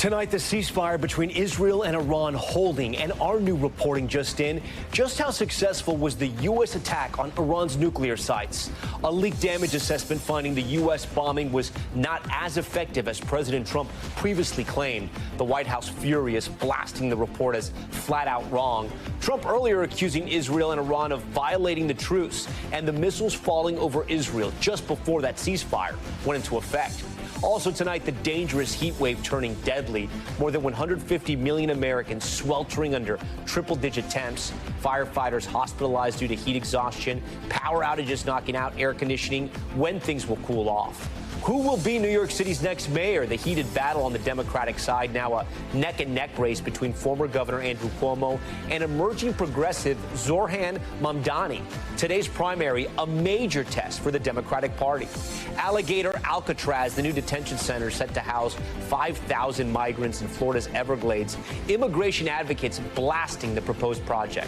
Tonight, the ceasefire between Israel and Iran holding, and our new reporting just in. Just how successful was the U.S. attack on Iran's nuclear sites? A leaked damage assessment finding the U.S. bombing was not as effective as President Trump previously claimed. The White House furious, blasting the report as flat out wrong. Trump earlier accusing Israel and Iran of violating the truce, and the missiles falling over Israel just before that ceasefire went into effect. Also tonight, the dangerous heat wave turning deadly. More than 150 million Americans sweltering under triple-digit temps. Firefighters hospitalized due to heat exhaustion. Power outages knocking out air conditioning. When things will cool off. Who will be New York City's next mayor? The heated battle on the Democratic side, now a neck-and-neck race between former Governor Andrew Cuomo and emerging progressive Zoran Mamdani. Today's primary, a major test for the Democratic Party. Alligator, Alcatraz, the new detention center set to house 5,000 migrants in Florida's Everglades. Immigration advocates blasting the proposed project.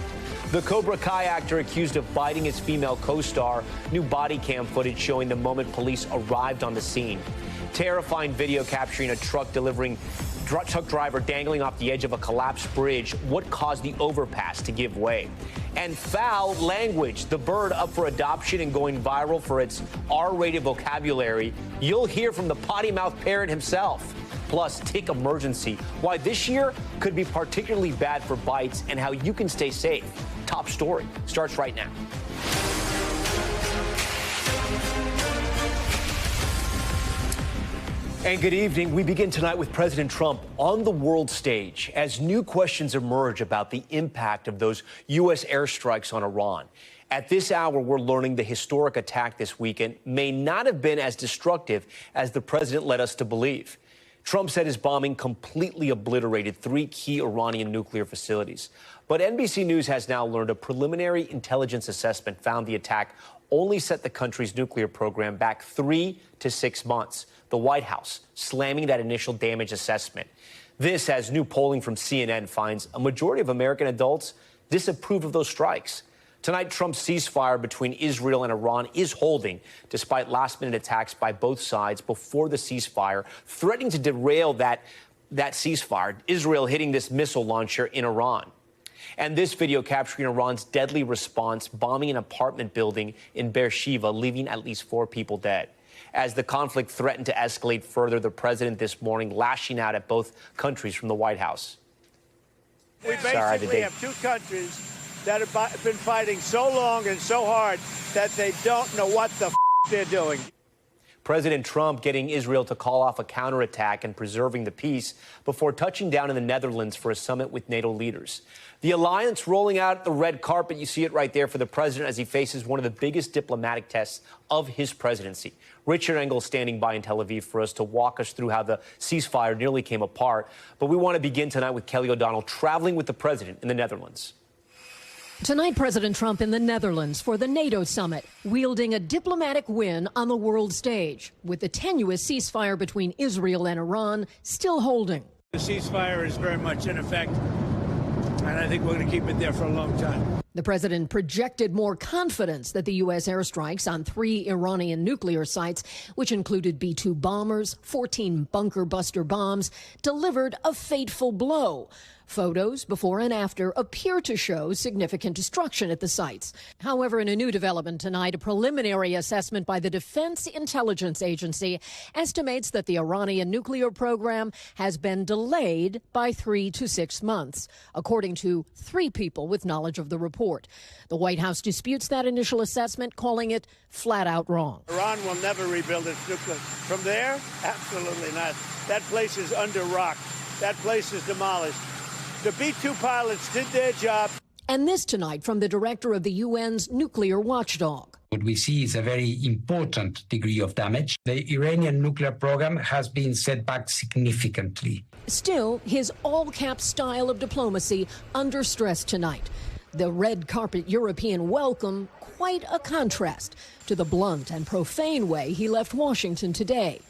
The Cobra Kai actor accused of biting his female co-star. New body cam footage showing the moment police arrived on the scene. Terrifying video capturing a truck driver dangling off the edge of a collapsed bridge. What caused the overpass to give way? And foul language, the bird up for adoption and going viral for its R-rated vocabulary. You'll hear from the potty-mouthed parrot himself. Plus, tick emergency, why this year could be particularly bad for bites and how you can stay safe. Top story starts right now. And good evening. We begin tonight with President Trump on the world stage as new questions emerge about the impact of those U.S. airstrikes on Iran. At this hour, we're learning the historic attack this weekend may not have been as destructive as the president led us to believe. Trump said his bombing completely obliterated 3 key Iranian nuclear facilities. But NBC News has now learned a preliminary intelligence assessment found the attack only set the country's nuclear program back 3 to 6 months. The White House slamming that initial damage assessment. This, as new polling from CNN finds, a majority of American adults disapprove of those strikes. Tonight, Trump's ceasefire between Israel and Iran is holding, despite last-minute attacks by both sides before the ceasefire, threatening to derail that ceasefire, Israel hitting this missile launcher in Iran. And this video capturing Iran's deadly response, bombing an apartment building in Beersheba, leaving at least 4 people dead. As the conflict threatened to escalate further, the president this morning lashing out at both countries from the White House. We basically have 2 countries that have been fighting so long and so hard that they don't know what the they're doing. President Trump getting Israel to call off a counterattack and preserving the peace before touching down in the Netherlands for a summit with NATO leaders. The alliance rolling out the red carpet, you see it right there for the president as he faces one of the biggest diplomatic tests of his presidency. Richard Engel standing by in Tel Aviv for us to walk us through how the ceasefire nearly came apart. But we want to begin tonight with Kelly O'Donnell traveling with the president in the Netherlands. Tonight, President Trump in the Netherlands for the NATO summit, wielding a diplomatic win on the world stage, with the tenuous ceasefire between Israel and Iran still holding. The ceasefire is very much in effect, and I think we're going to keep it there for a long time. The president projected more confidence that the U.S. airstrikes on 3 Iranian nuclear sites, which included B-2 bombers, 14 bunker buster bombs, delivered a fateful blow. Photos before and after appear to show significant destruction at the sites. However, in a new development tonight, a preliminary assessment by the Defense Intelligence Agency estimates that the Iranian nuclear program has been delayed by 3 to 6 months, according to 3 people with knowledge of the report. The White House disputes that initial assessment, calling it flat out wrong. Iran will never rebuild its nuclear. From there? Absolutely not. That place is under rock. That place is demolished. The B-2 pilots did their job. And this tonight from the director of the UN's nuclear watchdog. What we see is a very important degree of damage. The Iranian nuclear program has been set back significantly. Still, his all-cap style of diplomacy under stress tonight. The red carpet European welcome, quite a contrast to the blunt and profane way he left Washington today.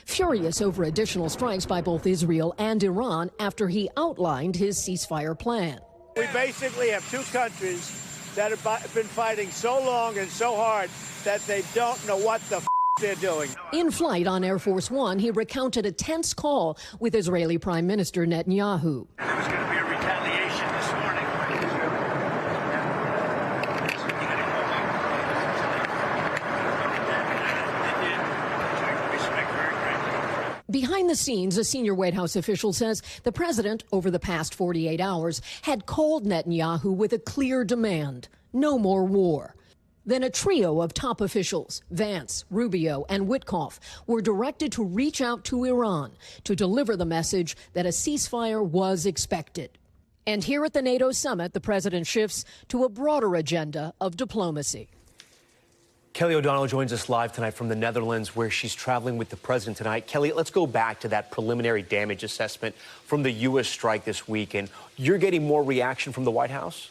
Furious over additional strikes by both Israel and Iran after he outlined his ceasefire plan. We basically have 2 countries that have been fighting so long and so hard that they don't know what the they're doing. In flight on Air Force One, he recounted a tense call with Israeli Prime Minister Netanyahu. There was going to be a retaliation this morning. Behind the scenes, a senior White House official says the president, over the past 48 hours, had called Netanyahu with a clear demand: no more war. Then a trio of top officials, Vance, Rubio, and Witkoff, were directed to reach out to Iran to deliver the message that a ceasefire was expected. And here at the NATO summit, the president shifts to a broader agenda of diplomacy. Kelly O'Donnell joins us live tonight from the Netherlands, where she's traveling with the president tonight. Kelly, let's go back to that preliminary damage assessment from the U.S. strike this week. And you're getting more reaction from the White House?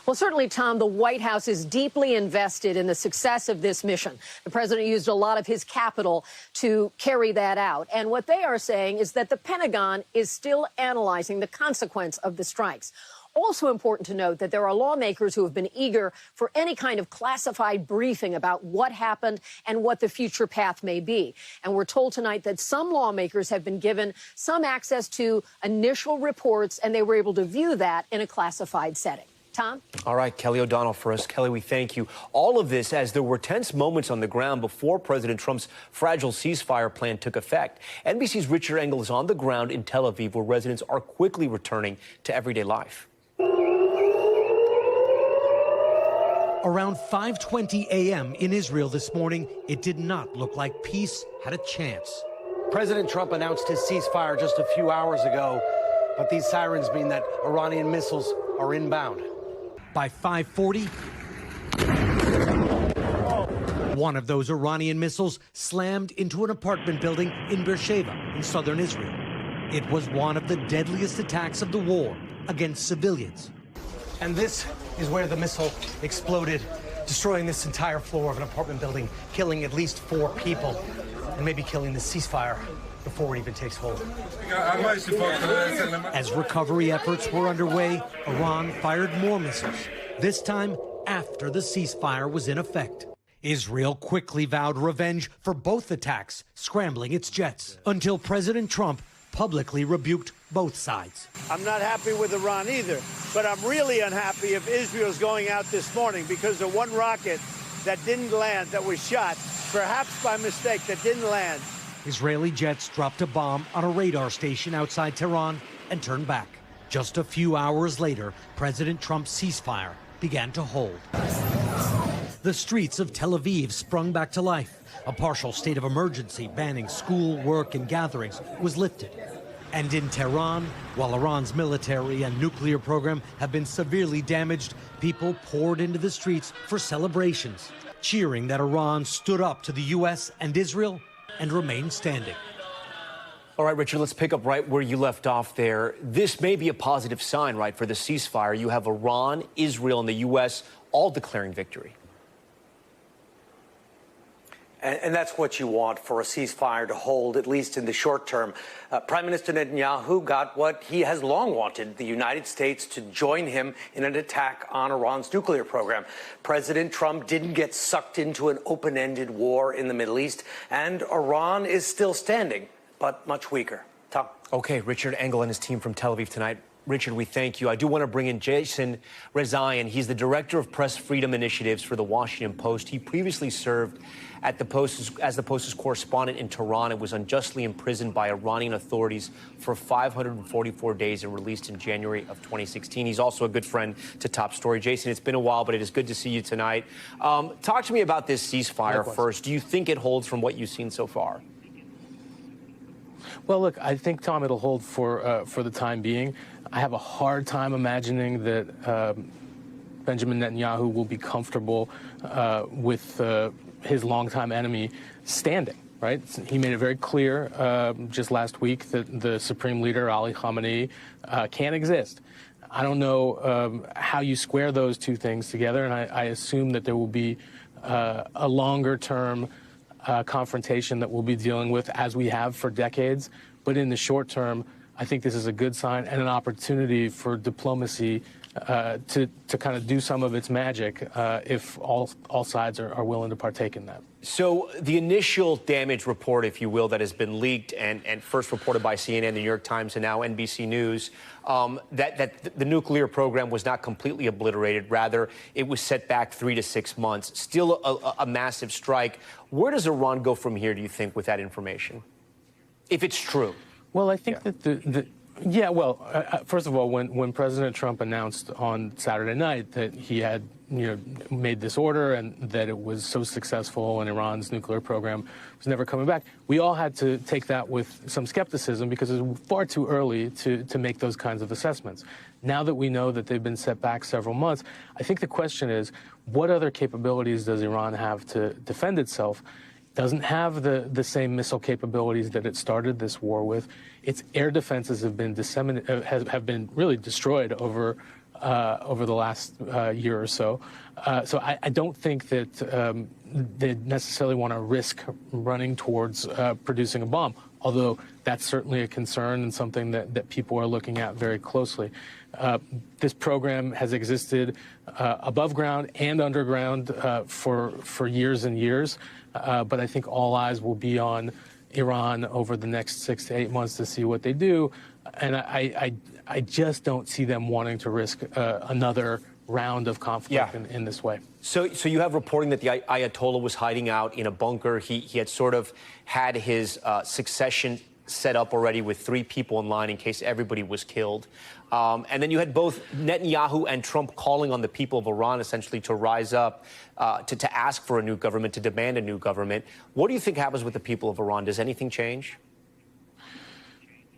Well, certainly, Tom, the White House is deeply invested in the success of this mission. The president used a lot of his capital to carry that out. And what they are saying is that the Pentagon is still analyzing the consequence of the strikes. Also important to note that there are lawmakers who have been eager for any kind of classified briefing about what happened and what the future path may be. And we're told tonight that some lawmakers have been given some access to initial reports, and they were able to view that in a classified setting. Tom? All right, Kelly O'Donnell for us. Kelly, we thank you. All of this as there were tense moments on the ground before President Trump's fragile ceasefire plan took effect. NBC's Richard Engel is on the ground in Tel Aviv, where residents are quickly returning to everyday life. Around 5:20 a.m. in Israel this morning, it did not look like peace had a chance. President Trump announced his ceasefire just a few hours ago, but these sirens mean that Iranian missiles are inbound. By 5:40, one of those Iranian missiles slammed into an apartment building in Beersheba in southern Israel. It was one of the deadliest attacks of the war against civilians. And this is where the missile exploded, destroying this entire floor of an apartment building, killing at least 4 people, and maybe killing the ceasefire before it even takes hold. As recovery efforts were underway, Iran fired more missiles, this time after the ceasefire was in effect. Israel quickly vowed revenge for both attacks, scrambling its jets, until President Trump publicly rebuked both sides. I'm not happy with Iran either, but I'm really unhappy if Israel's going out this morning because of one rocket that didn't land, that was shot, perhaps by mistake, that didn't land. Israeli jets dropped a bomb on a radar station outside Tehran and turned back. Just a few hours later, President Trump's ceasefire began to hold. The streets of Tel Aviv sprung back to life. A partial state of emergency banning school, work, and gatherings was lifted. And in Tehran, while Iran's military and nuclear program have been severely damaged, people poured into the streets for celebrations, cheering that Iran stood up to the U.S. and Israel and remained standing. All right, Richard, let's pick up right where you left off there. This may be a positive sign, right, for the ceasefire. You have Iran, Israel, and the U.S. all declaring victory. And that's what you want for a ceasefire to hold, at least in the short term. Prime Minister Netanyahu got what he has long wanted, the United States to join him in an attack on Iran's nuclear program. President Trump didn't get sucked into an open-ended war in the Middle East, and Iran is still standing, but much weaker. Tom? Okay, Richard Engel and his team from Tel Aviv tonight. Richard, we thank you. I do want to bring in Jason Rezaian. He's the director of press freedom initiatives for the Washington Post. He previously served at the Post as the Post's correspondent in Tehran and was unjustly imprisoned by Iranian authorities for 544 days and released in January of 2016. He's also a good friend to Top Story. Jason, it's been a while, but it is good to see you tonight. Talk to me about this ceasefire first. Do you think it holds from what you've seen so far? Well, look, I think, Tom, it'll hold for the time being. I have a hard time imagining that Benjamin Netanyahu will be comfortable with his longtime enemy standing, right? He made it very clear just last week that the Supreme Leader, Ali Khamenei, can't exist. I don't know how you square those two things together, and I assume that there will be a longer-term confrontation that we'll be dealing with, as we have for decades. But in the short term, I think this is a good sign and an opportunity for diplomacy to kind of do some of its magic if all sides are willing to partake in that. So the initial damage report, if you will, that has been leaked and first reported by CNN, the New York Times, and now NBC News, that the nuclear program was not completely obliterated. Rather, it was set back 3 to 6 months. Still a massive strike. Where does Iran go from here, do you think, with that information, if it's true? Well, I think that first of all, when President Trump announced on Saturday night that he had made this order and that it was so successful and Iran's nuclear program was never coming back, we all had to take that with some skepticism because it was far too early to make those kinds of assessments. Now that we know that they've been set back several months, I think the question is, what other capabilities does Iran have to defend itself? Doesn't have the same missile capabilities that it started this war with. Its air defenses have been have been really destroyed over the last year or so. So I don't think that they necessarily want to risk running towards producing a bomb, although that's certainly a concern and something that people are looking at very closely. This program has existed above ground and underground for years and years, but I think all eyes will be on Iran over the next 6 to 8 months to see what they do, and I just don't see them wanting to risk another round of conflict in this way. So you have reporting that the Ayatollah was hiding out in a bunker. He had sort of had his succession set up already with 3 people in line in case everybody was killed. And then you had both Netanyahu and Trump calling on the people of Iran essentially to rise up, to ask for a new government, to demand a new government. What do you think happens with the people of Iran? Does anything change?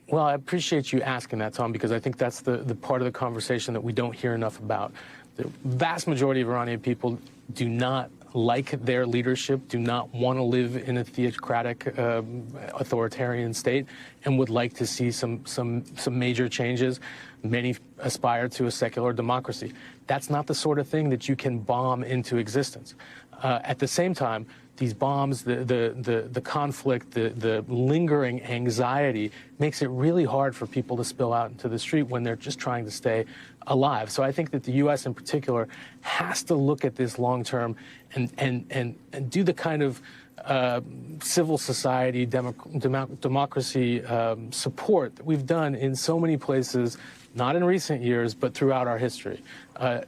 Well, I appreciate you asking that, Tom, because I think that's the part of the conversation that we don't hear enough about. The vast majority of Iranian people do not like their leadership, do not want to live in a theocratic, authoritarian state, and would like to see some major changes. Many aspire to a secular democracy. That's not the sort of thing that you can bomb into existence. At the same time, these bombs, the conflict, the lingering anxiety makes it really hard for people to spill out into the street when they're just trying to stay alive. So I think that the U.S. in particular has to look at this long term and do the kind of civil society, democracy support that we've done in so many places, not in recent years, but throughout our history.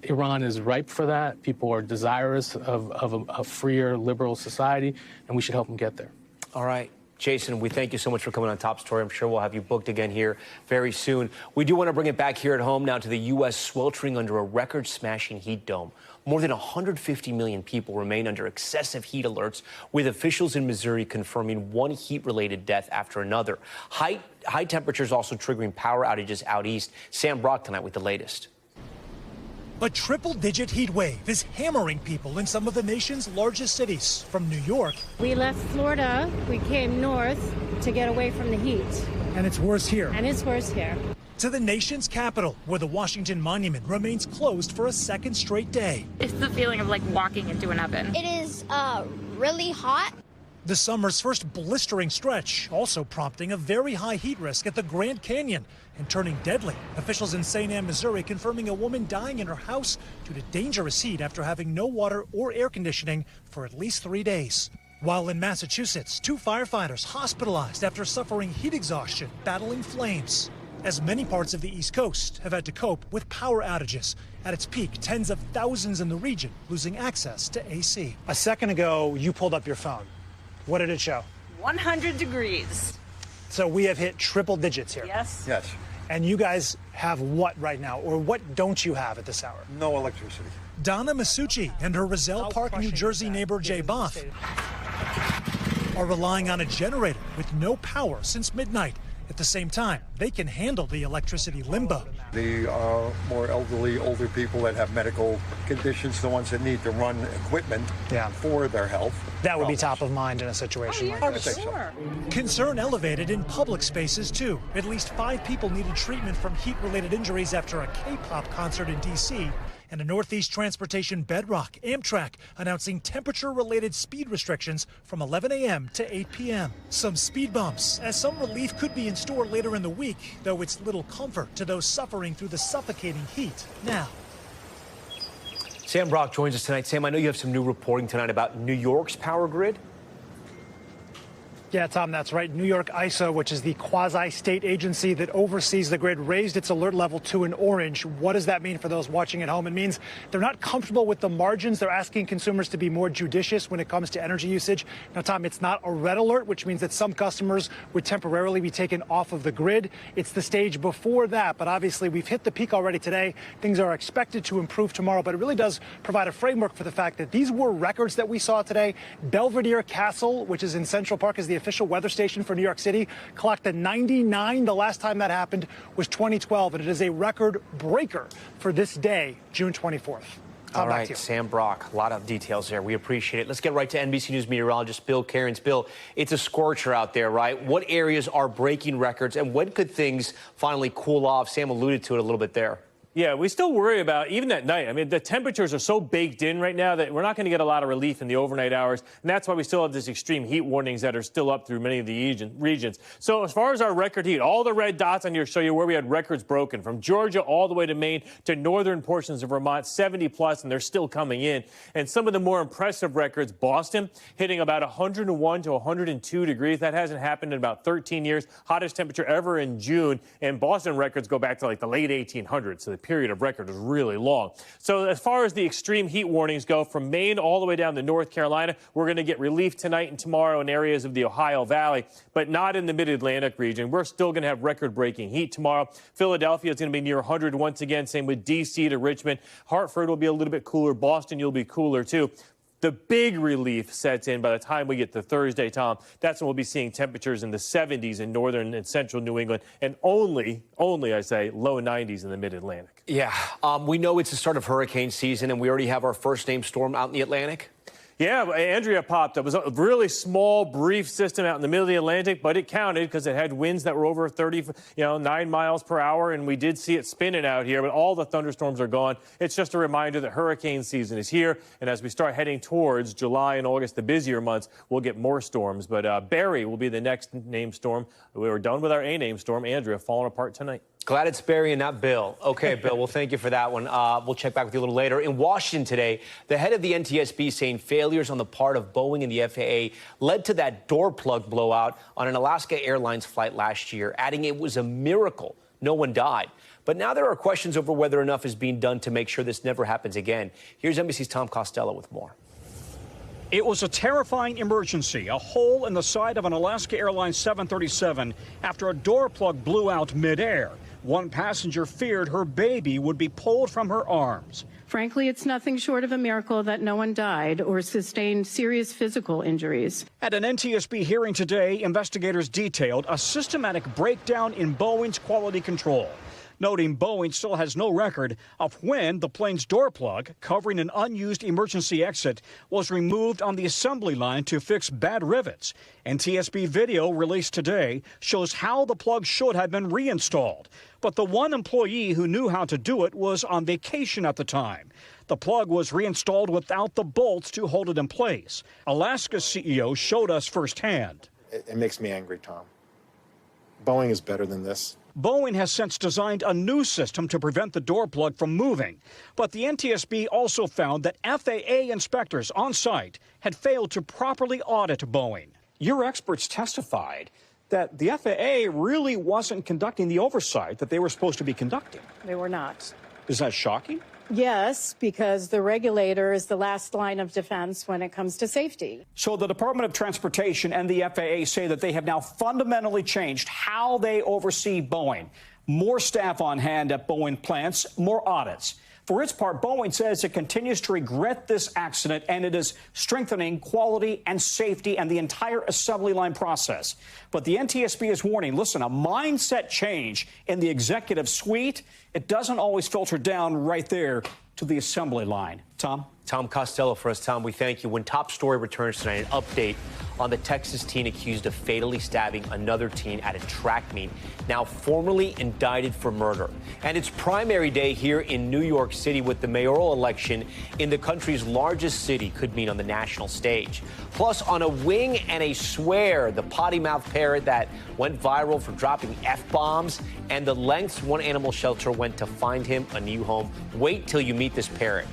Iran is ripe for that. People are desirous of a freer, liberal society, and we should help them get there. All right. Jason, we thank you so much for coming on Top Story. I'm sure we'll have you booked again here very soon. We do want to bring it back here at home now to the U.S. sweltering under a record-smashing heat dome. More than 150 million people remain under excessive heat alerts, with officials in Missouri confirming one heat-related death after another. High temperatures also triggering power outages out east. Sam Brock tonight with the latest. A triple-digit heat wave is hammering people in some of the nation's largest cities. From New York. We left Florida. We came north to get away from the heat. And it's worse here. And it's worse here. To the nation's capital, where the Washington Monument remains closed for a second straight day. It's the feeling of like walking into an oven. It is really hot. The summer's first blistering stretch, also prompting a very high heat risk at the Grand Canyon and turning deadly. Officials in St. Anne, Missouri, confirming a woman dying in her house due to dangerous heat after having no water or air conditioning for at least 3 days. While in Massachusetts, 2 firefighters hospitalized after suffering heat exhaustion, battling flames. As many parts of the East Coast have had to cope with power outages. At its peak, tens of thousands in the region losing access to AC. A second ago, you pulled up your phone. What did it show? 100 degrees. So we have hit triple digits here. Yes. Yes. And you guys have what right now? Or what don't you have at this hour? No electricity. Donna Masucci and her Roselle Park, New Jersey neighbor Jay Boff are relying on a generator with no power since midnight. At the same time, they can handle the electricity limbo. The more elderly, older people that have medical conditions, the ones that need to run equipment for their health. That would be top of mind in a situation like this. Sure. Concern elevated in public spaces, too. At least 5 people needed treatment from heat-related injuries after a K-pop concert in D.C. And a Northeast transportation bedrock, Amtrak, announcing temperature-related speed restrictions from 11 a.m. to 8 p.m. Some speed bumps, as some relief could be in store later in the week, though it's little comfort to those suffering through the suffocating heat now. Sam Brock joins us tonight. Sam, I know you have some new reporting tonight about New York's power grid. Yeah, Tom, that's right. New York ISO, which is the quasi-state agency that oversees the grid, raised its alert level to an orange. What does that mean for those watching at home? It means they're not comfortable with the margins. They're asking consumers to be more judicious when it comes to energy usage. Now, Tom, it's not a red alert, which means that some customers would temporarily be taken off of the grid. It's the stage before that, but obviously we've hit the peak already today. Things are expected to improve tomorrow, but it really does provide a framework for the fact that these were records that we saw today. Belvedere Castle, which is in Central Park, is the official weather station for New York City, clocked a 99. The last time that happened was 2012, and it is a record breaker for this day, June 24th. All right, Sam Brock, a lot of details there. We appreciate it. Let's get right to NBC News meteorologist Bill Cairns. Bill, it's a scorcher out there, right? What areas are breaking records, and when could things finally cool off? Sam alluded to it a little bit there. Yeah, we still worry about, even at night. I mean, the temperatures are so baked in right now that we're not going to get a lot of relief in the overnight hours. And that's why we still have these extreme heat warnings that are still up through many of the regions. So as far as our record heat, all the red dots on here show you where we had records broken, from Georgia all the way to Maine to northern portions of Vermont, 70 plus, and they're still coming in. And some of the more impressive records, Boston hitting about 101 to 102 degrees. That hasn't happened in about 13 years. Hottest temperature ever in June. And Boston records go back to like the late 1800s. So the period of record is really long. So as far as the extreme heat warnings go, from Maine all the way down to North Carolina, we're going to get relief tonight and tomorrow in areas of the Ohio Valley, but not in the mid-Atlantic region. We're still going to have record-breaking heat tomorrow. Philadelphia is going to be near 100 once again. Same with D.C. to Richmond. Hartford will be a little bit cooler. Boston, you'll be cooler too. The big relief sets in by the time we get to Thursday, Tom. That's when we'll be seeing temperatures in the 70s in northern and central New England, and only, I say, low 90s in the mid-Atlantic. Yeah, we know it's the start of hurricane season, and we already have our first named storm out in the Atlantic. Yeah, Andrea popped up. It was a really small, brief system out in the middle of the Atlantic, but it counted because it had winds that were over 9 miles per hour, and we did see it spinning out here, but all the thunderstorms are gone. It's just a reminder that hurricane season is here, and as we start heading towards July and August, the busier months, we'll get more storms. But Barry will be the next named storm. We were done with our A-named storm. Andrea falling apart tonight. Glad it's Barry and not Bill. Okay, Bill, well, thank you for that one. We'll check back with you a little later. In Washington today, the head of the NTSB saying failures on the part of Boeing and the FAA led to that door plug blowout on an Alaska Airlines flight last year, adding it was a miracle no one died. But now there are questions over whether enough is being done to make sure this never happens again. Here's NBC's Tom Costello with more. It was a terrifying emergency, a hole in the side of an Alaska Airlines 737 after a door plug blew out midair. One passenger feared her baby would be pulled from her arms. Frankly, it's nothing short of a miracle that no one died or sustained serious physical injuries. At an NTSB hearing today, investigators detailed a systematic breakdown in Boeing's quality control, noting Boeing still has no record of when the plane's door plug, covering an unused emergency exit, was removed on the assembly line to fix bad rivets. NTSB video released today shows how the plug should have been reinstalled. But the one employee who knew how to do it was on vacation at the time. The plug was reinstalled without the bolts to hold it in place. Alaska's CEO showed us firsthand. It makes me angry, Tom. Boeing is better than this. Boeing has since designed a new system to prevent the door plug from moving. But the NTSB also found that FAA inspectors on site had failed to properly audit Boeing. Your experts testified that the FAA really wasn't conducting the oversight that they were supposed to be conducting. They were not. Is that shocking? Yes, because the regulator is the last line of defense when it comes to safety. So the Department of Transportation and the FAA say that they have now fundamentally changed how they oversee Boeing. More staff on hand at Boeing plants, more audits. For its part, Boeing says it continues to regret this accident, and it is strengthening quality and safety and the entire assembly line process. But the NTSB is warning, listen, a mindset change in the executive suite, it doesn't always filter down right there to the assembly line. Tom? Tom Costello for us. Tom, we thank you. When Top Story returns tonight, an update on the Texas teen accused of fatally stabbing another teen at a track meet, now formally indicted for murder. And it's primary day here in New York City, with the mayoral election in the country's largest city could mean on the national stage. Plus, on a wing and a swear, the potty-mouthed parrot that went viral for dropping F-bombs, and the lengths one animal shelter went to find him a new home. Wait till you meet this parrot.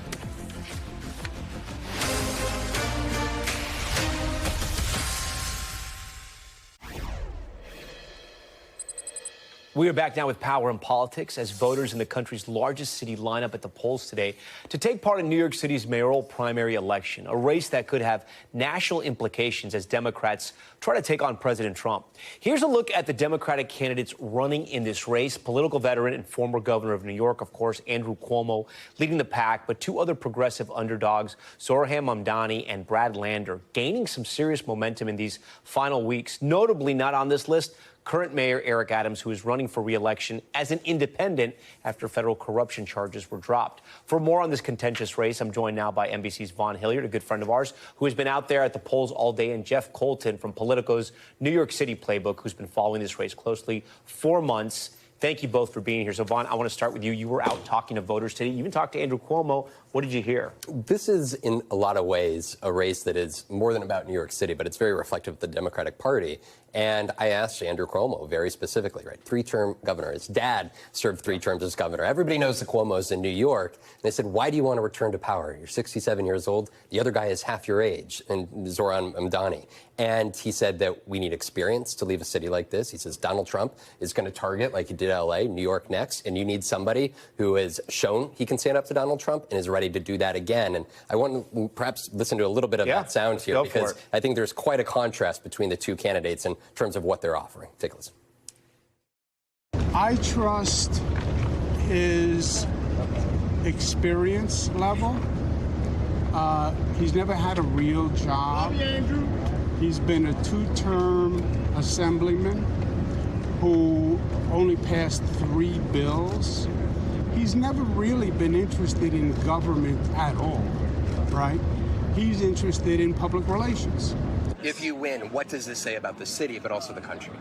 We are back now with Power and Politics as voters in the country's largest city line up at the polls today to take part in New York City's mayoral primary election, a race that could have national implications as Democrats try to take on President Trump. Here's a look at the Democratic candidates running in this race. Political veteran and former governor of New York, of course, Andrew Cuomo, leading the pack, but two other progressive underdogs, Zohran Mamdani and Brad Lander, gaining some serious momentum in these final weeks. Notably not on this list, current Mayor Eric Adams, who is running for re-election as an independent after federal corruption charges were dropped. For more on this contentious race, I'm joined now by NBC's Vaughn Hilliard, a good friend of ours, who has been out there at the polls all day, and Jeff Colton from Politico's New York City Playbook, who's been following this race closely for months. Thank you both for being here. So, Vaughn, I want to start with you. You were out talking to voters today. You even talked to Andrew Cuomo. What did you hear? This is, in a lot of ways, a race that is more than about New York City, but it's very reflective of the Democratic Party. And I asked Andrew Cuomo very specifically, right? Three-term governor. His dad served 3 terms as governor. Everybody knows the Cuomos in New York. And they said, why do you want to return to power? You're 67 years old. The other guy is half your age, and Zohran Mamdani. And he said that we need experience to leave a city like this. He says Donald Trump is going to target, like he did L.A., New York next, and you need somebody who has shown he can stand up to Donald Trump and is ready to do that again. And I want to perhaps listen to a little bit of that sound here, because I think there's quite a contrast between the two candidates in terms of what they're offering. Take a listen. I trust his experience level. He's never had a real job. He's been a 2-term assemblyman who only passed 3 bills. He's never really been interested in government at all, right? He's interested in public relations. If you win, what does this say about the city, but also the country?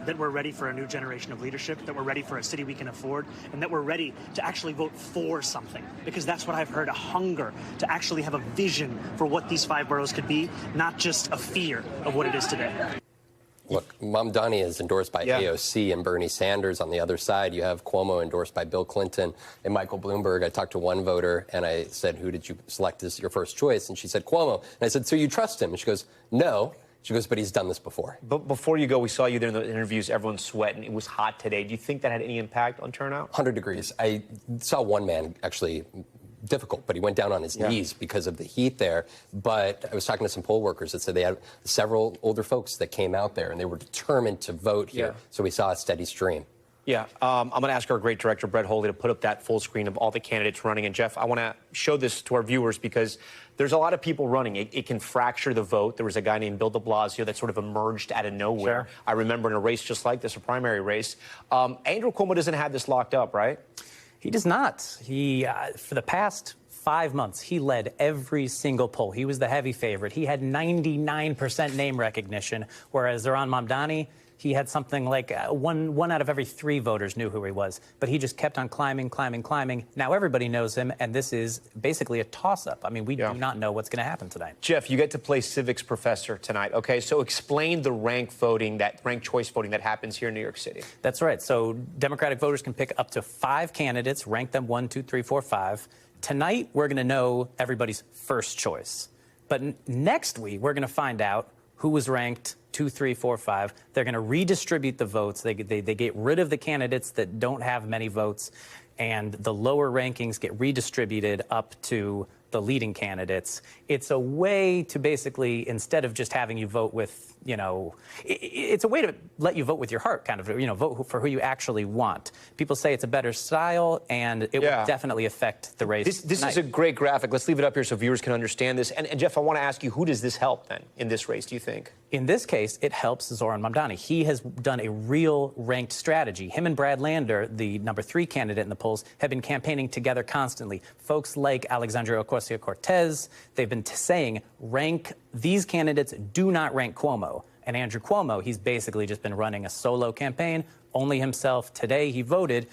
That we're ready for a new generation of leadership, that we're ready for a city we can afford, and that we're ready to actually vote for something. Because that's what I've heard, a hunger to actually have a vision for what these 5 boroughs could be, not just a fear of what it is today. Look, Mamdani is endorsed by AOC and Bernie Sanders. On the other side, you have Cuomo endorsed by Bill Clinton and Michael Bloomberg. I talked to one voter, and I said, who did you select as your first choice? And she said, Cuomo. And I said, so you trust him? And she goes, no. She goes, but he's done this before. But before you go, we saw you there in the interviews. Everyone's sweating. It was hot today. Do you think that had any impact on turnout? 100 degrees. I saw one man actually difficult, but he went down on his knees because of the heat there. But I was talking to some poll workers that said they had several older folks that came out there, and they were determined to vote here. So we saw a steady stream. Yeah, I'm going to ask our great director, Brett Holey, to put up that full screen of all the candidates running. And, Jeff, I want to show this to our viewers because there's a lot of people running. It can fracture the vote. There was a guy named Bill de Blasio that sort of emerged out of nowhere. I remember in a race just like this, a primary race. Andrew Cuomo doesn't have this locked up, right? He does not. He, for the past 5 months, he led every single poll. He was the heavy favorite. He had 99% name recognition, whereas Zohran Mamdani, he had something like one out of every 3 voters knew who he was. But he just kept on climbing, climbing, climbing. Now everybody knows him, and this is basically a toss-up. I mean, we do not know what's going to happen tonight. Jeff, you get to play civics professor tonight, okay? So explain the ranked choice voting that happens here in New York City. That's right. So Democratic voters can pick up to 5 candidates, rank them 1, 2, 3, 4, 5. Tonight, we're going to know everybody's first choice. But next week, we're going to find out who was ranked 2, 3, 4, 5. They're going to redistribute the votes. They get rid of the candidates that don't have many votes, and the lower rankings get redistributed up to the leading candidates. It's a way to basically, instead of just having you vote with you know, it's a way to let you vote with your heart, kind of, you know, vote for who you actually want. People say it's a better style, and it will definitely affect the race. This is a great graphic. Let's leave it up here so viewers can understand this. And Jeff, I want to ask you, who does this help then in this race, do you think? In this case, it helps Zoran Mamdani. He has done a real ranked strategy. Him and Brad Lander, the #3 candidate in the polls, have been campaigning together constantly. Folks like Alexandria Ocasio-Cortez, they've been saying, rank these candidates, do not rank Cuomo. And Andrew Cuomo, he's basically just been running a solo campaign, only himself. Today he voted.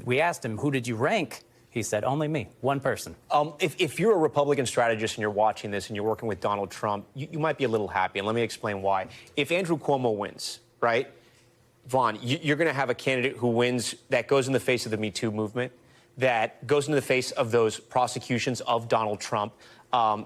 We asked him, who did you rank? He said, only me, one person. If you're a Republican strategist and you're watching this and you're working with Donald Trump, you might be a little happy, and let me explain why. If Andrew Cuomo wins, right, Vaughn, you're going to have a candidate who wins that goes in the face of the Me Too movement, that goes into the face of those prosecutions of Donald Trump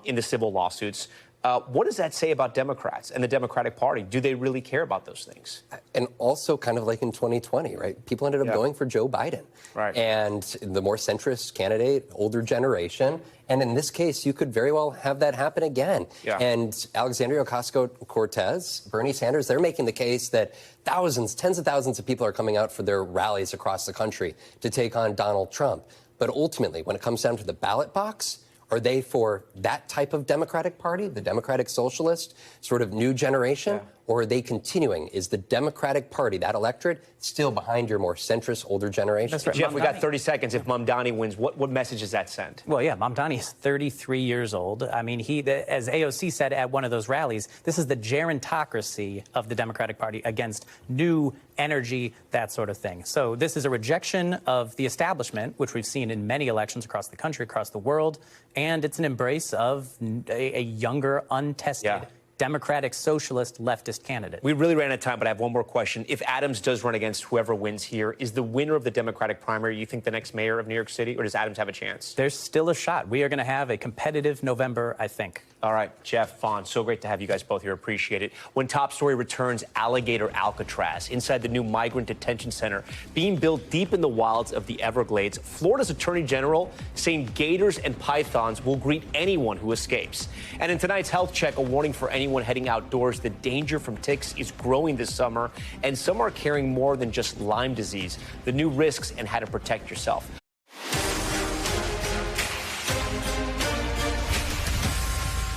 in the civil lawsuits. What does that say about Democrats and the Democratic Party? Do they really care about those things? And also kind of like in 2020, right? People ended up going for Joe Biden. Right. And the more centrist candidate, older generation. And in this case, you could very well have that happen again. Yeah. And Alexandria Ocasio-Cortez, Bernie Sanders, they're making the case that thousands, tens of thousands of people are coming out for their rallies across the country to take on Donald Trump. But ultimately, when it comes down to the ballot box, are they for that type of Democratic Party, the Democratic Socialist, sort of new generation? Or are they continuing? Is the Democratic Party, that electorate, still behind your more centrist, older generation? That's right. Jeff, we got 30 seconds. If Mamdani wins, what message does that send? Well, yeah, Mamdani is 33 years old. I mean, as AOC said at one of those rallies, this is the gerontocracy of the Democratic Party against new energy, that sort of thing. So this is a rejection of the establishment, which we've seen in many elections across the country, across the world, and it's an embrace of a younger, untested, Democratic, socialist, leftist candidate. We really ran out of time, but I have one more question. If Adams does run against whoever wins here, is the winner of the Democratic primary, you think, the next mayor of New York City, or does Adams have a chance? There's still a shot. We are going to have a competitive November, I think. All right, Jeff, Vaughn, so great to have you guys both here. Appreciate it. When Top Story returns, alligator Alcatraz inside the new migrant detention center being built deep in the wilds of the Everglades. Florida's Attorney General saying gators and pythons will greet anyone who escapes. And in tonight's Health Check, a warning for anyone heading outdoors. The danger from ticks is growing this summer, and some are carrying more than just Lyme disease. The new risks and how to protect yourself.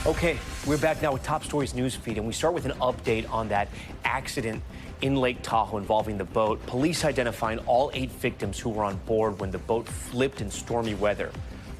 Okay, we're back now with Top Stories news feed, and we start with an update on that accident in Lake Tahoe involving the boat. Police identifying all 8 victims who were on board when the boat flipped in stormy weather.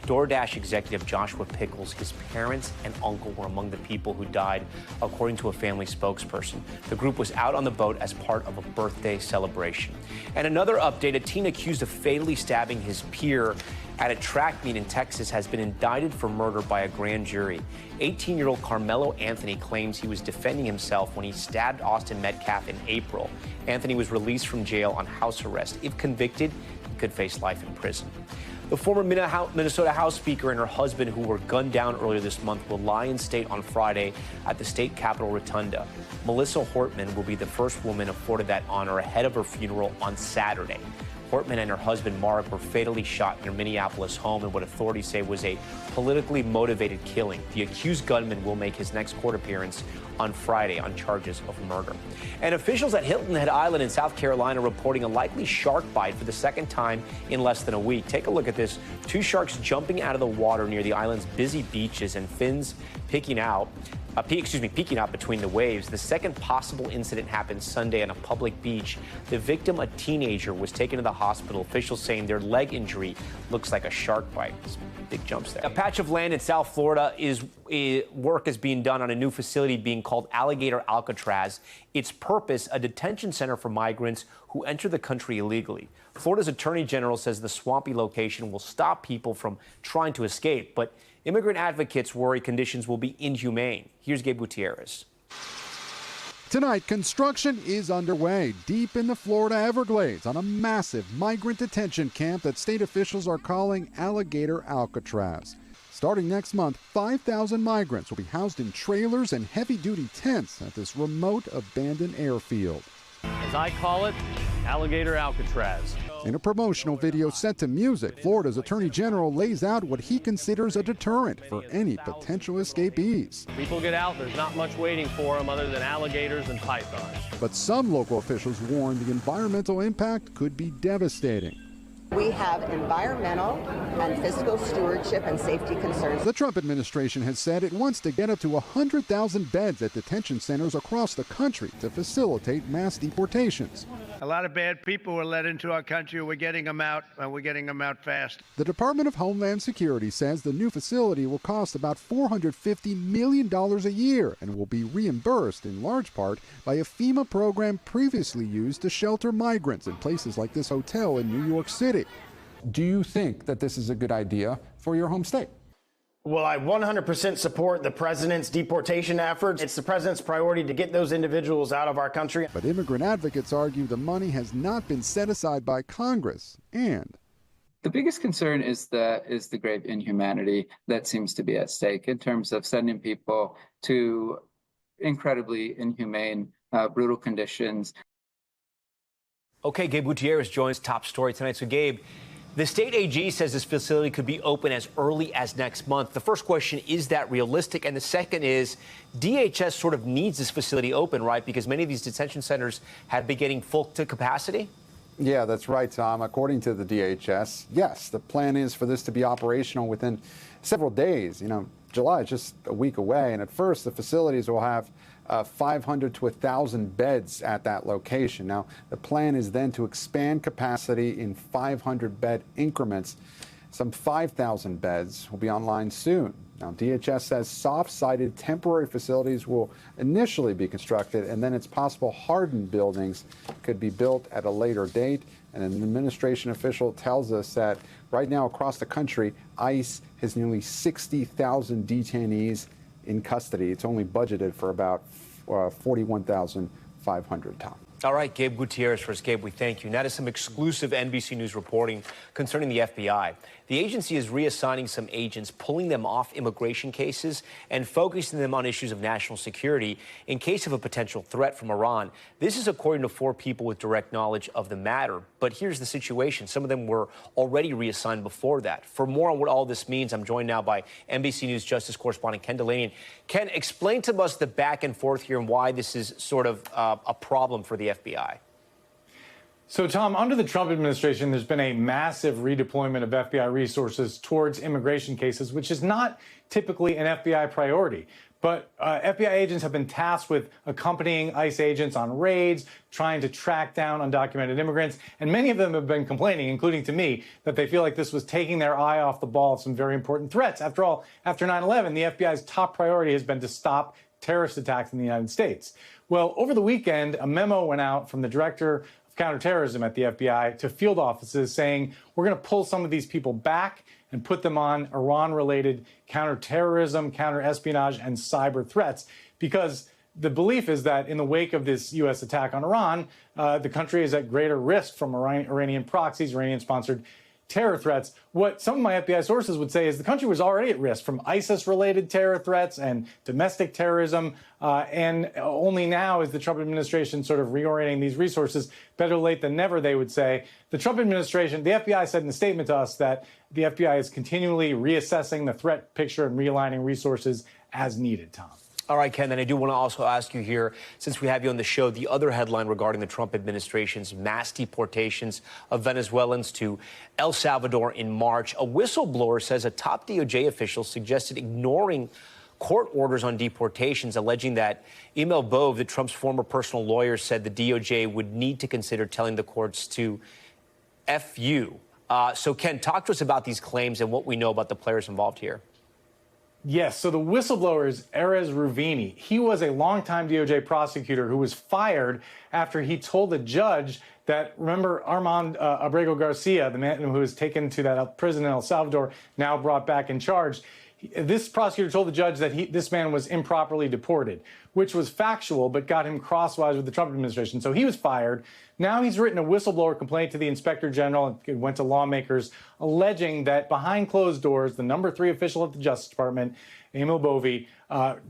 DoorDash executive Joshua Pickles, his parents and uncle were among the people who died, according to a family spokesperson. The group was out on the boat as part of a birthday celebration. And another update, a teen accused of fatally stabbing his peer at a track meet in Texas has been indicted for murder by a grand jury. 18-year-old Carmelo Anthony claims he was defending himself when he stabbed Austin Metcalf in April. Anthony was released from jail on house arrest. If convicted, he could face life in prison. The former Minnesota House Speaker and her husband, who were gunned down earlier this month, will lie in state on Friday at the state capitol rotunda. Melissa Hortman will be the first woman afforded that honor ahead of her funeral on Saturday. Hortman and her husband, Mark, were fatally shot in their Minneapolis home in what authorities say was a politically motivated killing. The accused gunman will make his next court appearance on Friday on charges of murder. And officials at Hilton Head Island in South Carolina reporting a likely shark bite for the second time in less than a week. Take a look at this. 2 sharks jumping out of the water near the island's busy beaches and fins peeking out between the waves. The second possible incident happened Sunday on a public beach. The victim, a teenager, was taken to the hospital. Officials saying their leg injury looks like a shark bite. Some big jumps there. A patch of land in South Florida work is being done on a new facility being called Alligator Alcatraz. Its purpose, a detention center for migrants who enter the country illegally. Florida's Attorney General says the swampy location will stop people from trying to escape, but immigrant advocates worry conditions will be inhumane. Here's Gabe Gutierrez. Tonight, construction is underway deep in the Florida Everglades on a massive migrant detention camp that state officials are calling Alligator Alcatraz. Starting next month, 5,000 migrants will be housed in trailers and heavy-duty tents at this remote, abandoned airfield. As I call it, alligator Alcatraz. In a promotional video set to music, Florida's Attorney General lays out what he considers a deterrent for any potential escapees. People get out, there's not much waiting for them other than alligators and pythons. But some local officials warn the environmental impact could be devastating. We have environmental and physical stewardship and safety concerns. The Trump administration has said it wants to get up to 100,000 beds at detention centers across the country to facilitate mass deportations. A lot of bad people were let into our country. We're getting them out, and we're getting them out fast. The Department of Homeland Security says the new facility will cost about $450 million a year and will be reimbursed in large part by a FEMA program previously used to shelter migrants in places like this hotel in New York City. Do you think that this is a good idea for your home state? Well, I 100% support the president's deportation efforts. It's the president's priority to get those individuals out of our country. But immigrant advocates argue the money has not been set aside by Congress. And the biggest concern is the grave inhumanity that seems to be at stake in terms of sending people to incredibly inhumane, brutal conditions. Okay, Gabe Gutierrez joins Top Story tonight. So, Gabe, the state AG says this facility could be open as early as next month. The first question, is that realistic? And the second is, DHS sort of needs this facility open, right? Because many of these detention centers have been getting full to capacity. Yeah, that's right, Tom. According to the DHS, yes, the plan is for this to be operational within several days. You know, July is just a week away. And at first, the facilities will have 500 to 1,000 beds at that location. Now, the plan is then to expand capacity in 500-bed increments. Some 5,000 beds will be online soon. Now, DHS says soft-sided temporary facilities will initially be constructed, and then it's possible hardened buildings could be built at a later date. And an administration official tells us that right now across the country, ICE has nearly 60,000 detainees in custody. It's only budgeted for about 41,500, Tom. All right, Gabe Gutierrez for us. Gabe, we thank you. Now to some exclusive NBC News reporting concerning the FBI. The agency is reassigning some agents, pulling them off immigration cases and focusing them on issues of national security in case of a potential threat from Iran. This is according to 4 people with direct knowledge of the matter. But here's the situation. Some of them were already reassigned before that. For more on what all this means, I'm joined now by NBC News Justice correspondent Ken Delaney. Ken, explain to us the back and forth here and why this is sort of a problem for the FBI. So, Tom, under the Trump administration, there's been a massive redeployment of FBI resources towards immigration cases, which is not typically an FBI priority. But FBI agents have been tasked with accompanying ICE agents on raids, trying to track down undocumented immigrants. And many of them have been complaining, including to me, that they feel like this was taking their eye off the ball of some very important threats. After all, after 9/11, the FBI's top priority has been to stop terrorist attacks in the United States. Well, over the weekend, a memo went out from the director of counterterrorism at the FBI to field offices saying, we're going to pull some of these people back and put them on Iran-related counterterrorism, counterespionage, and cyber threats, because the belief is that in the wake of this U.S. attack on Iran, the country is at greater risk from Iranian proxies, Iranian-sponsored terror threats. What some of my FBI sources would say is the country was already at risk from ISIS-related terror threats and domestic terrorism, and only now is the Trump administration sort of reorienting these resources. Better late than never, they would say. The Trump administration, the FBI said in a statement to us that the FBI is continually reassessing the threat picture and realigning resources as needed, Tom. All right, Ken, then I do want to also ask you here, since we have you on the show, the other headline regarding the Trump administration's mass deportations of Venezuelans to El Salvador in March. A whistleblower says a top DOJ official suggested ignoring court orders on deportations, alleging that Emil Bove, the Trump's former personal lawyer, said the DOJ would need to consider telling the courts to F you. So, Ken, talk to us about these claims and what we know about the players involved here. Yes, so the whistleblower is Erez Ruvini. He was a longtime DOJ prosecutor who was fired after he told a judge that, remember, Armand Abrego Garcia, the man who was taken to that prison in El Salvador, now brought back in charge. This prosecutor told the judge that this man was improperly deported, which was factual, but got him crosswise with the Trump administration. So he was fired. Now he's written a whistleblower complaint to the inspector general and went to lawmakers, alleging that behind closed doors, the number 3 official at the Justice Department, Emil Bove,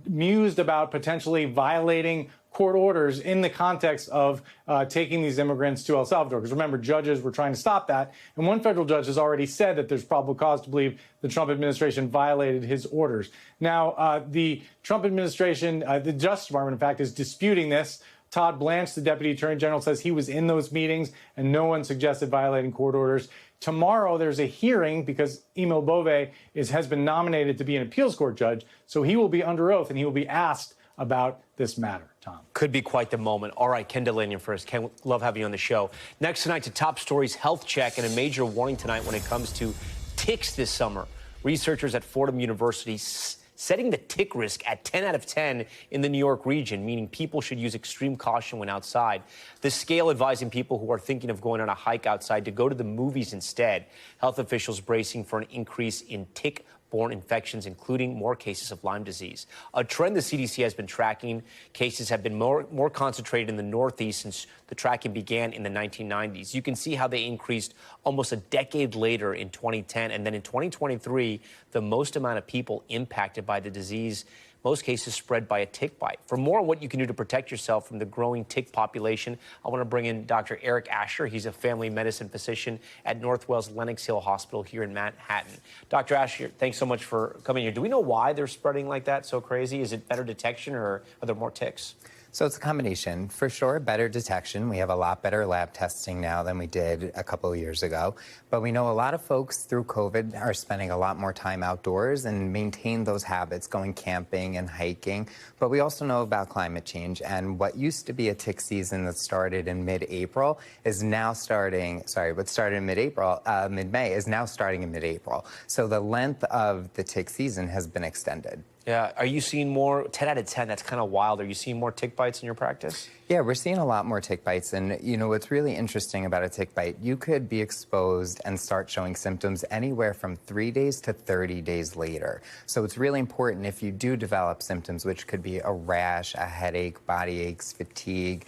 mused about potentially violating court orders in the context of taking these immigrants to El Salvador. Because remember, judges were trying to stop that. And one federal judge has already said that there's probable cause to believe the Trump administration violated his orders. Now, the Trump administration, the Justice Department, in fact, is disputing this. Todd Blanche, the Deputy Attorney General, says he was in those meetings and no one suggested violating court orders. Tomorrow, there's a hearing because Emil Bove has been nominated to be an appeals court judge. So he will be under oath and he will be asked about this matter. Tom. Could be quite the moment. All right, Ken Delanian first. Ken, love having you on the show. Next tonight to Top Stories health check and a major warning tonight when it comes to ticks this summer. Researchers at Fordham University setting the tick risk at 10 out of 10 in the New York region, meaning people should use extreme caution when outside. The scale advising people who are thinking of going on a hike outside to go to the movies instead. Health officials bracing for an increase in tick-borne infections, including more cases of Lyme disease. A trend the CDC has been tracking. Cases have been more concentrated in the Northeast since the tracking began in the 1990s. You can see how they increased almost a decade later in 2010. And then in 2023, the most amount of people impacted by the disease, most cases spread by a tick bite. For more on what you can do to protect yourself from the growing tick population, I want to bring in Dr. Eric Asher. He's a family medicine physician at Northwell's Lenox Hill Hospital here in Manhattan. Dr. Asher, thanks so much for coming here. Do we know why they're spreading like that so crazy? Is it better detection or are there more ticks? So it's a combination. For sure, better detection. We have a lot better lab testing now than we did a couple of years ago. But we know a lot of folks through COVID are spending a lot more time outdoors and maintain those habits, going camping and hiking. But we also know about climate change. And what used to be a tick season that started in mid-April is now starting, what started in mid-May is now starting in mid-April. So the length of the tick season has been extended. Yeah. Are you seeing more? 10 out of 10, that's kind of wild. Are you seeing more tick bites in your practice? Yeah, we're seeing a lot more tick bites. And, you know, what's really interesting about a tick bite, you could be exposed and start showing symptoms anywhere from 3 days to 30 days later. So it's really important if you do develop symptoms, which could be a rash, a headache, body aches, fatigue,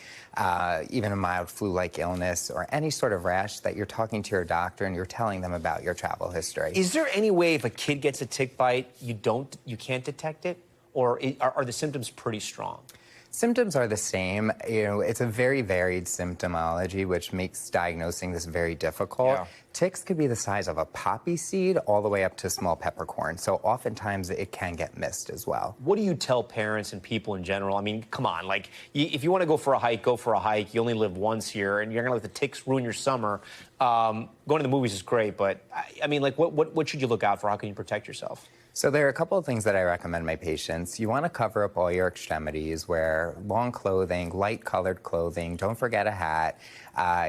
even a mild flu-like illness or any sort of rash, that you're talking to your doctor and you're telling them about your travel history. Is there any way if a kid gets a tick bite, you can't detect it? Or are the symptoms pretty strong? Symptoms are the same. You know, it's a very varied symptomology, which makes diagnosing this very difficult. Yeah. Ticks could be the size of a poppy seed all the way up to small peppercorn. So oftentimes it can get missed as well. What do you tell parents and people in general? I mean, come on, like, if you want to go for a hike, go for a hike. You only live once here, and you're going to let the ticks ruin your summer. Going to the movies is great, but, I mean, like, what should you look out for? How can you protect yourself? So there are a couple of things that I recommend my patients. You want to cover up all your extremities, wear long clothing, light-colored clothing. Don't forget a hat.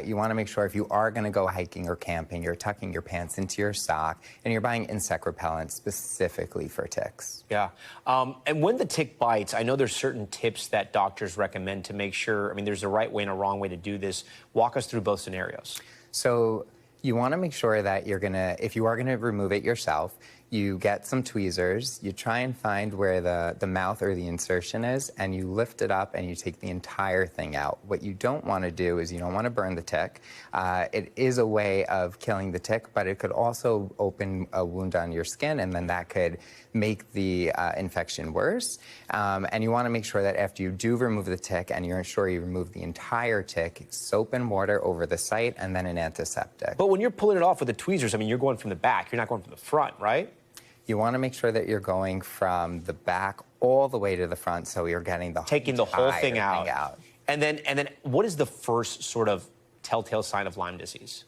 You want to make sure if you are going to go hiking or camping, you're tucking your pants into your sock, and you're buying insect repellent specifically for ticks. Yeah. And when the tick bites, I know there's certain tips that doctors recommend to make sure, I mean, there's a right way and a wrong way to do this. Walk us through both scenarios. So you want to make sure that you're going to, if you are going to remove it yourself, you get some tweezers, you try and find where the mouth or the insertion is, and you lift it up and you take the entire thing out. What you don't want to do is you don't want to burn the tick. It is a way of killing the tick, but it could also open a wound on your skin, and then that could make the infection worse. And you want to make sure that after you do remove the tick and you're sure you remove the entire tick, soap and water over the site and then an antiseptic. But when you're pulling it off with the tweezers, I mean, you're going from the back. You're not going from the front, right? You want to make sure that you're going from the back all the way to the front, so you're getting the taking the whole thing out. out. And then what is the first sort of telltale sign of Lyme disease?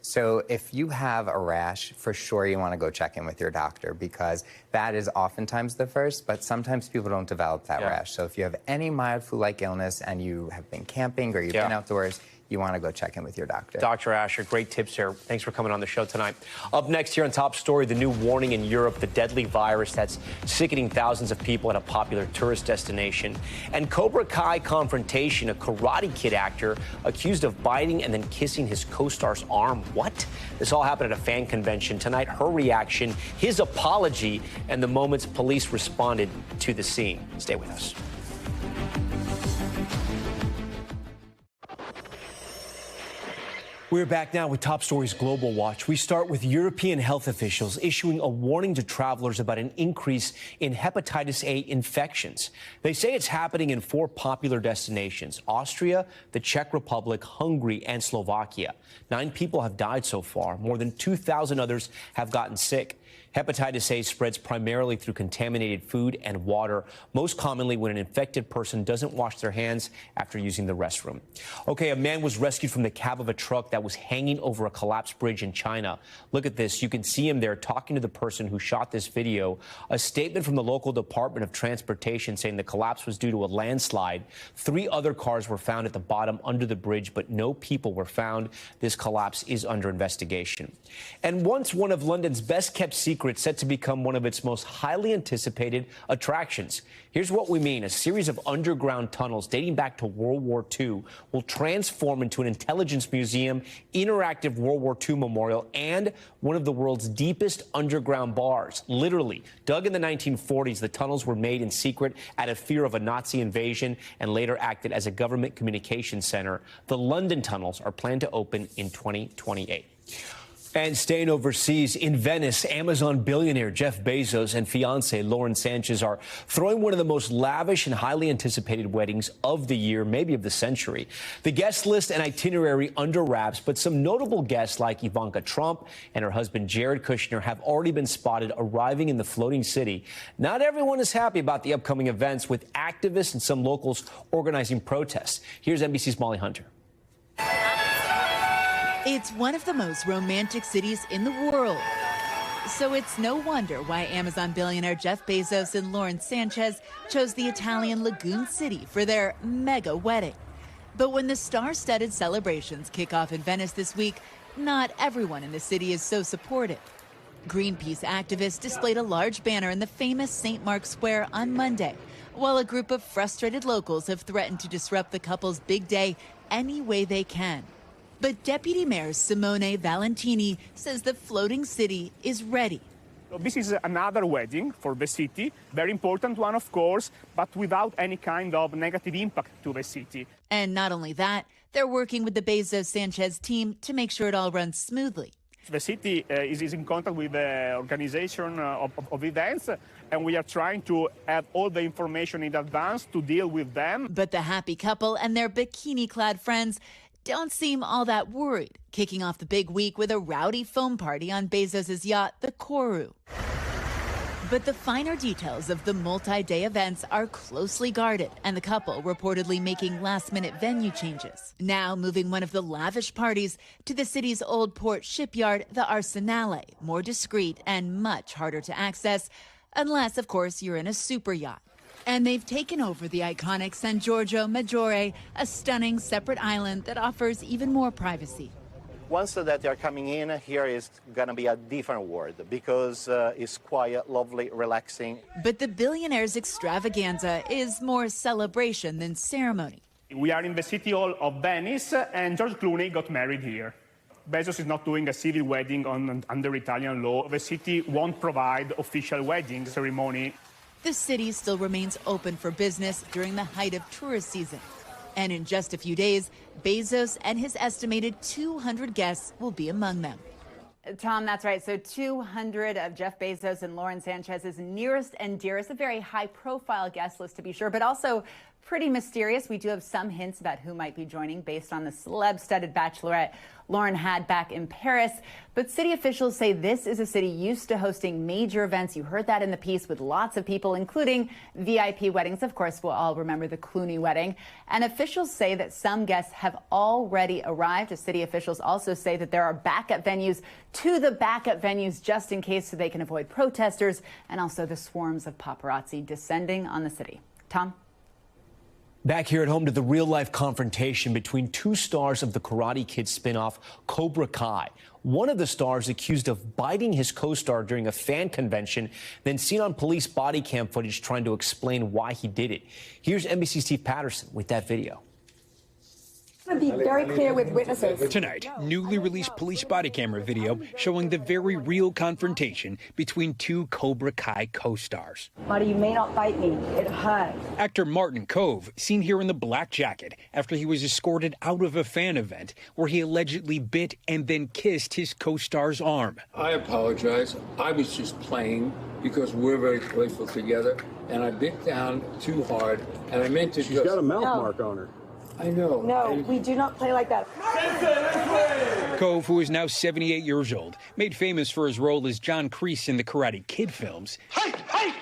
So if you have a rash, for sure you want to go check in with your doctor, because that is oftentimes the first, but sometimes people don't develop that rash. So if you have any mild flu-like illness and you have been camping or you've been outdoors, you want to go check in with your doctor. Dr. Asher, great tips here. Thanks for coming on the show tonight. Up next here on Top Story, the new warning in Europe, the deadly virus that's sickening thousands of people at a popular tourist destination. And Cobra Kai confrontation, a Karate Kid actor accused of biting and then kissing his co-star's arm. What? This all happened at a fan convention. Tonight, her reaction, his apology, and the moments police responded to the scene. Stay with us. We're back now with Top Stories Global Watch. We start with European health officials issuing a warning to travelers about an increase in hepatitis A infections. They say it's happening in 4 popular destinations: Austria, the Czech Republic, Hungary, and Slovakia. 9 people have died so far. More than 2,000 others have gotten sick. Hepatitis A spreads primarily through contaminated food and water, most commonly when an infected person doesn't wash their hands after using the restroom. Okay, a man was rescued from the cab of a truck that was hanging over a collapsed bridge in China. Look at this. You can see him there talking to the person who shot this video. A statement from the local Department of Transportation saying the collapse was due to a landslide. 3 other cars were found at the bottom under the bridge, but no people were found. This collapse is under investigation. And once one of London's best-kept secrets, set to become one of its most highly anticipated attractions. Here's what we mean. A series of underground tunnels dating back to World War II will transform into an intelligence museum, interactive World War II memorial, and one of the world's deepest underground bars. Literally, dug in the 1940s, the tunnels were made in secret out of fear of a Nazi invasion and later acted as a government communications center. The London tunnels are planned to open in 2028. And staying overseas, in Venice, Amazon billionaire Jeff Bezos and fiancée Lauren Sanchez are throwing one of the most lavish and highly anticipated weddings of the year, maybe of the century. The guest list and itinerary under wraps, but some notable guests like Ivanka Trump and her husband Jared Kushner have already been spotted arriving in the floating city. Not everyone is happy about the upcoming events, with activists and some locals organizing protests. Here's NBC's Molly Hunter. It's one of the most romantic cities in the world. So it's no wonder why Amazon billionaire Jeff Bezos and Lauren Sanchez chose the Italian lagoon city for their mega wedding. But when the star-studded celebrations kick off in Venice this week, not everyone in the city is so supportive. Greenpeace activists displayed a large banner in the famous St. Mark's Square on Monday, while a group of frustrated locals have threatened to disrupt the couple's big day any way they can. But Deputy Mayor Simone Valentini says the floating city is ready. This is another wedding for the city, very important one, of course, but without any kind of negative impact to the city. And not only that, they're working with the Bezos-Sanchez team to make sure it all runs smoothly. The city is in contact with the organization of events, and we are trying to have all the information in advance to deal with them. But the happy couple and their bikini-clad friends don't seem all that worried, kicking off the big week with a rowdy foam party on Bezos' yacht, the Kourou. But the finer details of the multi-day events are closely guarded, and the couple reportedly making last-minute venue changes. Now moving one of the lavish parties to the city's old port shipyard, the Arsenale, more discreet and much harder to access, unless, of course, you're in a super yacht. And they've taken over the iconic San Giorgio Maggiore, a stunning separate island that offers even more privacy. Once that they are coming in, here is going to be a different world because it's quiet, lovely, relaxing. But the billionaire's extravaganza is more celebration than ceremony. We are in the city hall of Venice, and George Clooney got married here. Bezos is not doing a civil wedding under Italian law. The city won't provide official wedding ceremony. The city still remains open for business during the height of tourist season. And in just a few days, Bezos and his estimated 200 guests will be among them. Tom, that's right. So 200 of Jeff Bezos and Lauren Sanchez's nearest and dearest, a very high-profile guest list to be sure, but also pretty mysterious. We do have some hints about who might be joining based on the celeb-studded bachelorette Lauren had back in Paris. But city officials say this is a city used to hosting major events. You heard that in the piece, with lots of people, including VIP weddings. Of course, we'll all remember the Clooney wedding. And officials say that some guests have already arrived. As city officials also say that there are backup venues to the backup venues just in case, so they can avoid protesters and also the swarms of paparazzi descending on the city. Tom? Back here at home to the real-life confrontation between 2 stars of the Karate Kid spinoff, Cobra Kai. One of the stars accused of biting his co-star during a fan convention, then seen on police body cam footage trying to explain why he did it. Here's NBC's Steve Patterson with that video. To be very clear with witnesses. Tonight, newly released police body camera video showing the very real confrontation between two Cobra Kai co-stars. Marty, you may not bite me. It hurts. Actor Martin Kove, seen here in the black jacket after he was escorted out of a fan event where he allegedly bit and then kissed his co-star's arm. I apologize. I was just playing because we're very playful together, and I bit down too hard, and I meant to She's got a mouth mark on her. I know. No, we do not play like that. Kove, who is now 78 years old, made famous for his role as John Kreese in the Karate Kid films. Hey!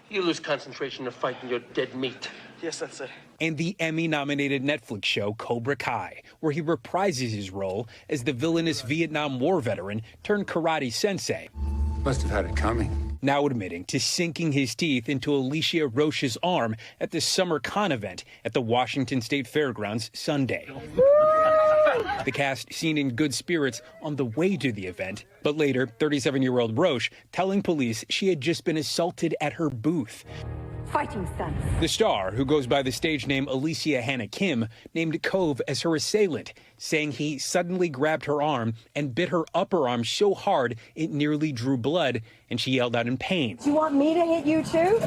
You lose concentration of fighting your dead meat. Yes, that's it. And the Emmy-nominated Netflix show Cobra Kai, where he reprises his role as the villainous Vietnam War veteran turned karate sensei. Must have had it coming. Now admitting to sinking his teeth into Alicia Roche's arm at the Summer Con event at the Washington State Fairgrounds Sunday. The cast seen in good spirits on the way to the event, but later, 37-year-old Roche telling police she had just been assaulted at her booth. Fighting stunts. The star, who goes by the stage name Alicia Hannah Kim, named Kove as her assailant, saying he suddenly grabbed her arm and bit her upper arm so hard it nearly drew blood, and she yelled out in pain. Do you want me to hit you too?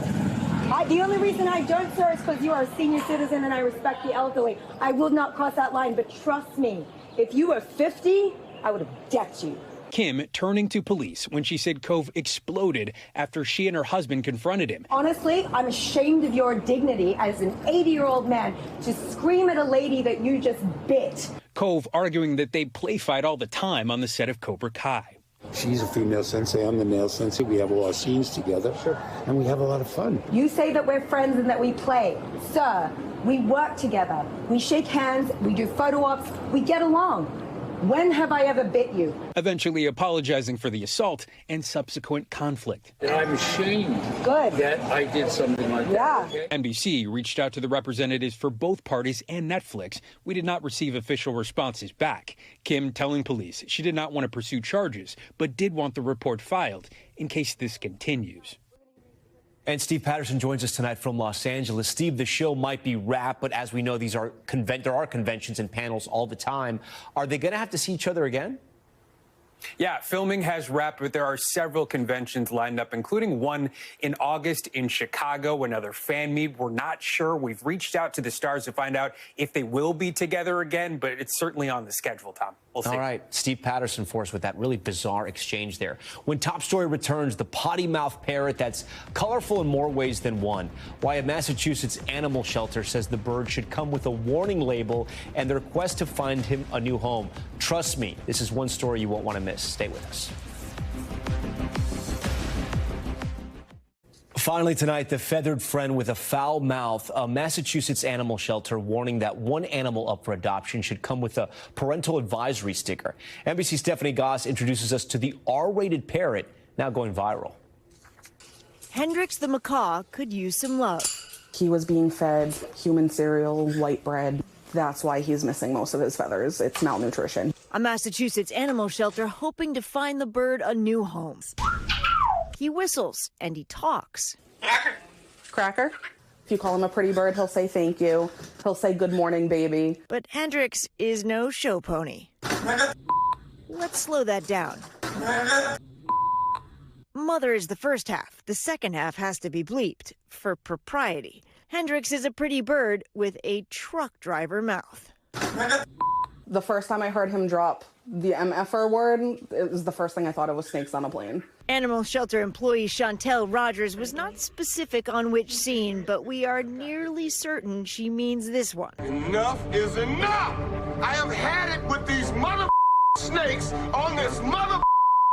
The only reason I don't, sir, is because you are a senior citizen and I respect the elderly. I will not cross that line, but trust me, if you were 50, I would have decked you. Kim turning to police when she said Kove exploded after she and her husband confronted him. Honestly, I'm ashamed of your dignity as an 80-year-old man to scream at a lady that you just bit. Kove arguing that they play fight all the time on the set of Cobra Kai. She's a female sensei, I'm the male sensei. We have all our scenes together, and we have a lot of fun. You say that we're friends and that we play. Sir, we work together. We shake hands, we do photo ops, we get along. When have I ever bit you? Eventually apologizing for the assault and subsequent conflict. And I'm ashamed that I did something like that. Okay? NBC reached out to the representatives for both parties and Netflix. We did not receive official responses back. Kim telling police she did not want to pursue charges, but did want the report filed in case this continues. And Steve Patterson joins us tonight from Los Angeles. Steve, the show might be wrapped, but as we know, there are conventions and panels all the time. Are they going to have to see each other again? Yeah, filming has wrapped, but there are several conventions lined up, including one in August in Chicago, another fan meet. We're not sure. We've reached out to the stars to find out if they will be together again, but it's certainly on the schedule, Tom. We'll see. All right, Steve Patterson for us with that really bizarre exchange there. When Top Story returns, the potty mouth parrot that's colorful in more ways than one. Why a Massachusetts animal shelter says the bird should come with a warning label and their quest to find him a new home. Trust me, this is one story you won't want to miss. Stay with us. Finally tonight, the feathered friend with a foul mouth. A Massachusetts animal shelter warning that one animal up for adoption should come with a parental advisory sticker. NBC's Stephanie Goss introduces us to the R-rated parrot now going viral. Hendrix the macaw could use some love. He was being fed human cereal, white bread. That's why he's missing most of his feathers. It's malnutrition. A Massachusetts animal shelter hoping to find the bird a new home. He whistles and he talks. Cracker. If you call him a pretty bird, he'll say thank you. He'll say good morning, baby. But Hendrix is no show pony. Let's slow that down. Mother is the first half. The second half has to be bleeped for propriety. Hendrix is a pretty bird with a truck driver mouth. The first time I heard him drop the MFR word, it was the first thing I thought of was snakes on a plane. Animal shelter employee Chantel Rogers was not specific on which scene, but we are nearly certain she means this one. Enough is enough! I have had it with these mother snakes on this mother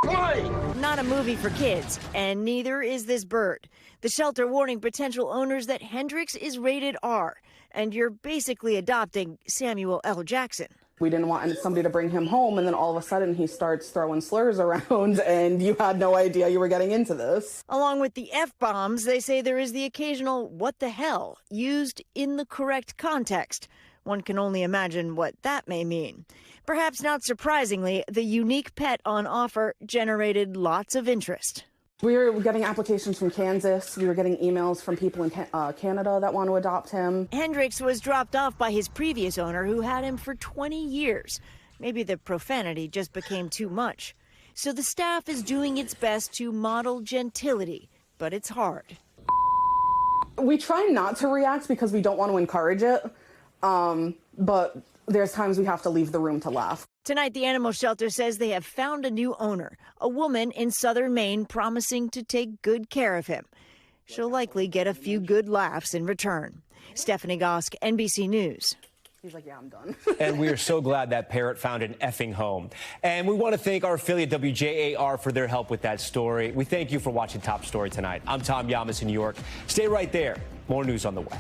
plane! Not a movie for kids, and neither is this bird. The shelter warning potential owners that Hendrix is rated R, and you're basically adopting Samuel L. Jackson. We didn't want somebody to bring him home, and then all of a sudden he starts throwing slurs around, and you had no idea you were getting into this. Along with the F-bombs, they say there is the occasional what the hell used in the correct context. One can only imagine what that may mean. Perhaps not surprisingly, the unique pet on offer generated lots of interest. We were getting applications from Kansas. We were getting emails from people in Canada that want to adopt him. Hendricks was dropped off by his previous owner who had him for 20 years. Maybe the profanity just became too much. So the staff is doing its best to model gentility, but it's hard. We try not to react because we don't want to encourage it, but there's times we have to leave the room to laugh. Tonight, the animal shelter says they have found a new owner, a woman in southern Maine promising to take good care of him. She'll likely get a few good laughs in return. Stephanie Gosk, NBC News. He's like, yeah, I'm done. And we are so glad that parrot found an effing home. And we want to thank our affiliate WJAR for their help with that story. We thank you for watching Top Story tonight. I'm Tom Llamas in New York. Stay right there. More news on the way.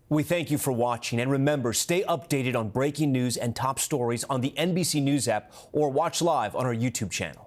We thank you for watching, and remember, stay updated on breaking news and top stories on the NBC News app or watch live on our YouTube channel.